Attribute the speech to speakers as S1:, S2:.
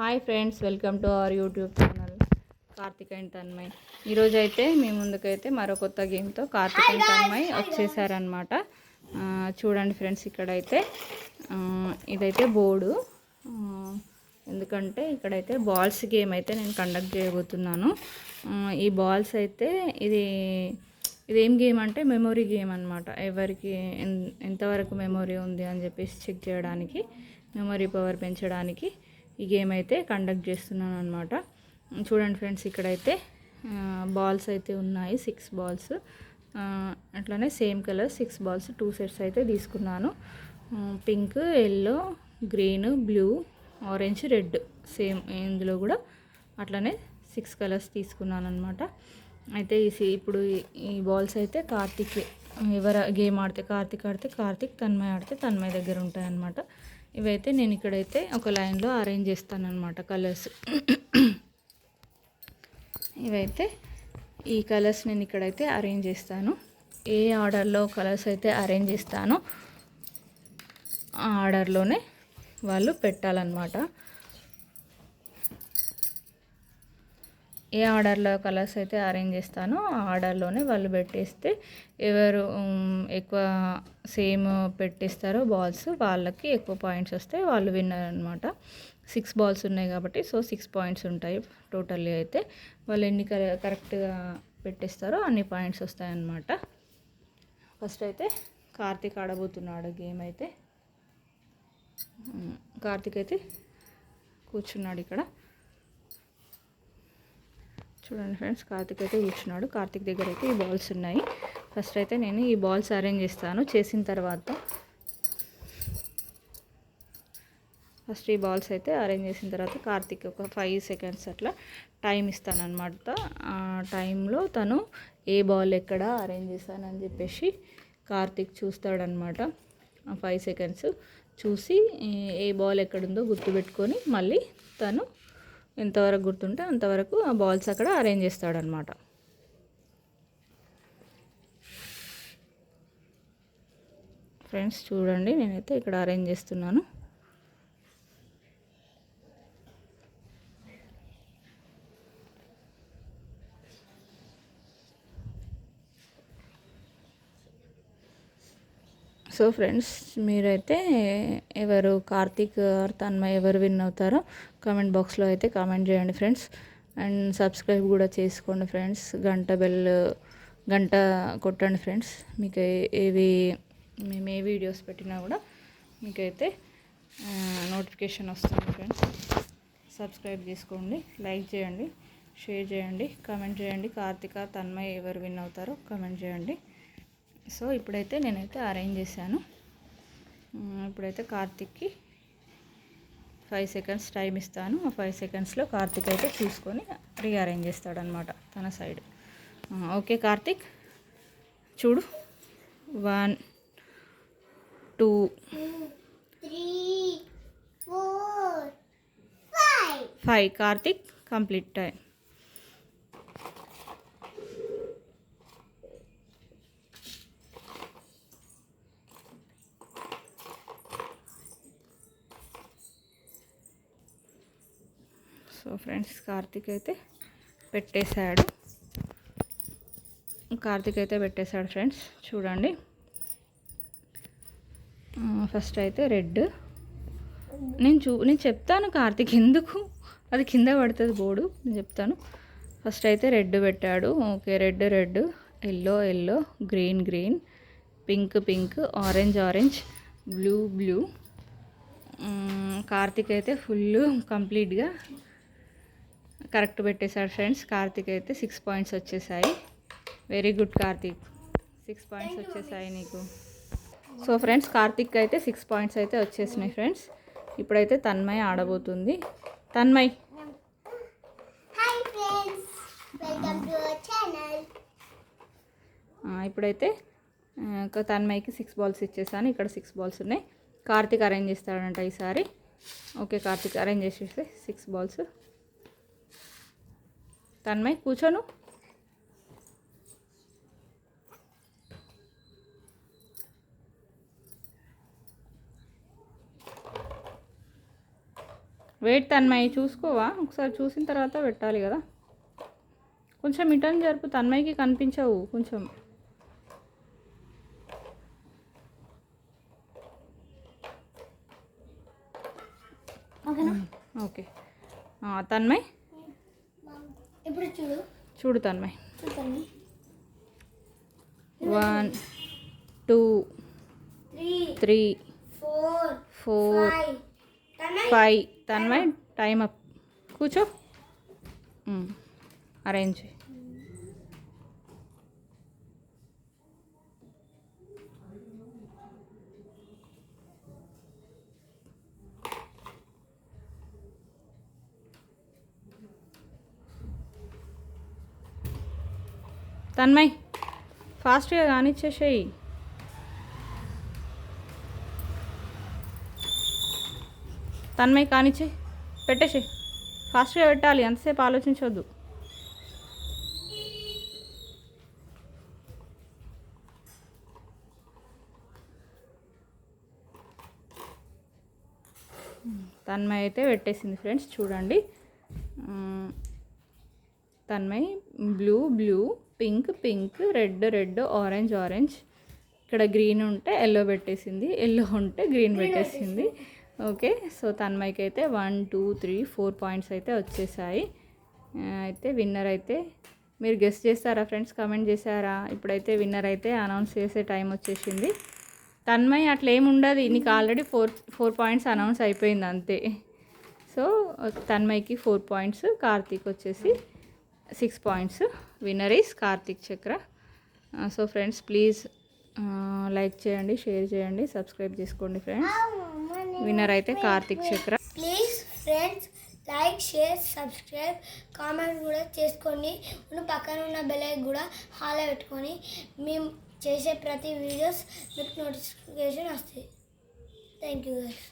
S1: Hi friends, welcome to our YouTube channel Karthik and Tanmay. ఈరోజు అయితే మీ ముందుకైతే మరో కొత్త గేమ్తో కార్తిక్ అండ్ తన్మయ్ వచ్చేసారనమాట. చూడండి ఫ్రెండ్స్, ఇక్కడైతే ఇదైతే బోర్డు. ఎందుకంటే ఇక్కడైతే బాల్స్ గేమ్ అయితే నేను కండక్ట్ చేయబోతున్నాను. ఈ బాల్స్ అయితే ఇదేం గేమ్ అంటే మెమొరీ గేమ్ అనమాట. ఎవరికి ఎంతవరకు మెమొరీ ఉంది అని చెప్పేసి చెక్ చేయడానికి, మెమొరీ పవర్ పెంచడానికి ఈ గేమ్ అయితే కండక్ట్ చేస్తున్నాను అనమాట. చూడండి ఫ్రెండ్స్, ఇక్కడైతే బాల్స్ అయితే ఉన్నాయి, 6 బాల్స్. అట్లానే సేమ్ కలర్ 6 బాల్స్ 2 సెట్స్ అయితే తీసుకున్నాను. Pink, yellow, green, blue, orange, red same ఇందులో కూడా అట్లనే 6 కలర్స్ తీసుకున్నాను అనమాట. అయితే ఇప్పుడు ఈ బాల్స్ అయితే కార్తిక్ ఎవరు గేమ్ ఆడితే కార్తిక్ ఆడితే కార్తిక్, తన్మయ్ ఆడితే తన్మయ్ దగ్గర ఉంటాయన్నమాట. ఇవైతే నేను ఇక్కడైతే ఒక లైన్లో అరేంజ్ చేస్తానన్నమాట కలర్స్. ఇవైతే ఈ కలర్స్ నేను ఇక్కడైతే అరేంజ్ చేస్తాను. ఏ ఆర్డర్లో కలర్స్ అయితే అరేంజ్ చేస్తానో ఆ ఆర్డర్లోనే వాళ్ళు పెట్టాలన్నమాట. ఏ ఆర్డర్లో కలర్స్ అయితే అరేంజ్ చేస్తానో ఆ ఆర్డర్లోనే వాళ్ళు పెట్టేస్తే ఎవరు ఎక్కువ సేమ్ పెట్టేస్తారో బాల్స్ వాళ్ళకి ఎక్కువ పాయింట్స్ వస్తాయి, వాళ్ళు విన్నర్ అనమాట. 6 బాల్స్ ఉన్నాయి కాబట్టి 6 పాయింట్స్ ఉంటాయి టోటల్లీ. అయితే వాళ్ళు ఎన్ని కరెక్ట్గా పెట్టేస్తారో అన్ని పాయింట్స్ వస్తాయన్నమాట. ఫస్ట్ అయితే కార్తిక్ ఆడబోతున్నాడు గేమ్ అయితే. కార్తిక్ అయితే కూర్చున్నాడు ఇక్కడ. చూడండి ఫ్రెండ్స్, కార్తిక్ అయితే కూర్చున్నాడు. కార్తిక్ దగ్గర అయితే ఈ బాల్స్ ఉన్నాయి. ఫస్ట్ అయితే నేను ఈ బాల్స్ అరేంజ్ చేస్తాను. చేసిన తర్వాత ఫస్ట్ ఈ బాల్స్ అయితే అరేంజ్ చేసిన తర్వాత కార్తిక్ ఒక 5 సెకండ్స్ అట్లా టైం ఇస్తాను అనమాట. ఆ టైంలో తను ఏ బాల్ ఎక్కడ అరేంజ్ చేశానని చెప్పేసి కార్తిక్ చూస్తాడనమాట. 5 సెకండ్స్ చూసి ఏ బాల్ ఎక్కడుందో గుర్తుపెట్టుకొని మళ్ళీ తను ఎంతవరకు గుర్తుంటే అంతవరకు ఆ బాల్స్ అక్కడ అరేంజ్ చేస్తాడనమాట. ఫ్రెండ్స్ చూడండి, నేనైతే ఇక్కడ అరేంజ్ చేస్తున్నాను. సో ఫ్రెండ్స్, మీరైతే ఎవరు కార్తిక్ తన్మయ్ ఎవరు విన్ అవుతారో కామెంట్ బాక్స్లో అయితే కామెంట్ చేయండి ఫ్రెండ్స్. అండ్ సబ్స్క్రైబ్ కూడా చేసుకోండి ఫ్రెండ్స్. గంట కొట్టండి ఫ్రెండ్స్. మీకు మేము ఏ వీడియోస్ పెట్టినా కూడా మీకైతే నోటిఫికేషన్ వస్తుంది ఫ్రెండ్స్. సబ్స్క్రైబ్ చేసుకోండి, లైక్ చేయండి, షేర్ చేయండి, కామెంట్ చేయండి. కార్తిక తన్మయ్ ఎవరు విన్ అవుతారో కామెంట్ చేయండి. సో ఇప్పుడైతే నేనైతే అరేంజ్ చేశాను. ఇప్పుడైతే కార్తిక్కి 5 సెకండ్స్ టైం ఇస్తాను. ఆ 5 సెకండ్స్లో కార్తిక్ అయితే చూసుకొని రీఅరేంజ్ చేస్తాడనమాట తన సైడ్. ఓకే కార్తిక్, చూడు. 1 2 3 4 5 Karthik complete time. So friends, Karthik అయితే పెట్టేశాడు ఫ్రెండ్స్. చూడండి, ఫస్ట్ అయితే రెడ్. నేను చెప్తాను కార్తిక్ ఎందుకు అది కింద పడుతుంది బోర్డు, నేను చెప్తాను. ఫస్ట్ అయితే రెడ్ పెట్టాడు. Okay, red, yellow, green, pink, orange, blue. Karthik అయితే ఫుల్ కంప్లీట్గా కరెక్ట్ పెట్టేశాడు ఫ్రెండ్స్. కార్తిక్ అయితే 6 పాయింట్స్ వచ్చేసాయి. వెరీ గుడ్ కార్తిక్, 6 పాయింట్స్ వచ్చేసాయి నీకు. సో ఫ్రెండ్స్, కార్తిక్ అయితే 6 పాయింట్స్ అయితే వచ్చేసినాయి ఫ్రెండ్స్. ఇప్పుడైతే తన్మయ్ ఆడబోతుంది. తన్మయ్, ఇప్పుడైతే తన్మయ్కి 6 బాల్స్ ఇచ్చేసాను. ఇక్కడ 6 బాల్స్ ఉన్నాయి. కార్తిక్ అరేంజ్ చేస్తాడంట ఈసారి. ఓకే కార్తిక్ అరేంజ్ చేసేసి 6 బాల్స్. తన్మయ్ కూర్చోను. వెయిట్ తన్మయి చూసుకోవా ఒకసారి, చూసిన తర్వాత పెట్టాలి కదా. కొంచెం ఇటర్న్ జరుపు, తన్మయికి కనిపించవు కొంచెం. ఓకే తన్మయ్
S2: ఇప్పుడు
S1: చూడు తన్మయ్. 1 2 3 4 5. Tanmay time up. కూర్చో, అరేంజ్. తన్మయ్ ఫాస్ట్గా కానిచ్చేసేయి. తన్మయ్ కానిచ్చే, పెట్టేసి ఫాస్ట్గా పెట్టాలి, అంతసేపు ఆలోచించవద్దు. తన్మయ్ అయితే పెట్టేసింది ఫ్రెండ్స్, చూడండి. Tanmay blue pink red orange. ఇక్కడ గ్రీన్ ఉంటే ఎల్లో పెట్టేసింది, ఎల్లో ఉంటే గ్రీన్ పెట్టేసింది. ఓకే, సో తన్మయ్కి అయితే 1 2 3 4 పాయింట్స్ అయితే వచ్చేసాయి. అయితే విన్నర్ అయితే మీరు గెస్ట్ చేస్తారా ఫ్రెండ్స్, కామెంట్ చేశారా? ఇప్పుడైతే విన్నర్ అయితే అనౌన్స్ చేసే టైం వచ్చేసింది. తన్మయ్ అట్లా ఏమి ఉండదు, నీకు ఆల్రెడీ 4 పాయింట్స్ అనౌన్స్ అయిపోయింది అంతే. సో తన్మయ్కి 4 పాయింట్స్, కార్తీక్ వచ్చేసి 6 పాయింట్స్. విన్నర్ ఈస్ కార్తీక్ చక్ర. సో ఫ్రెండ్స్ ప్లీజ్ లైక్ చేయండి, షేర్ చేయండి, సబ్స్క్రైబ్ చేసుకోండి ఫ్రెండ్స్. విన్నర్ అయితే కార్తీక్ చక్ర.
S2: Please friends like, share, subscribe, comment కూడా చేసుకోండి. పక్కన ఉన్న బెల్ ఐకాన్ కూడా హాల్లో పెట్టుకొని మేము చేసే ప్రతి వీడియోస్ మీకు నోటిఫికేషన్ వస్తాయి. Thank you guys.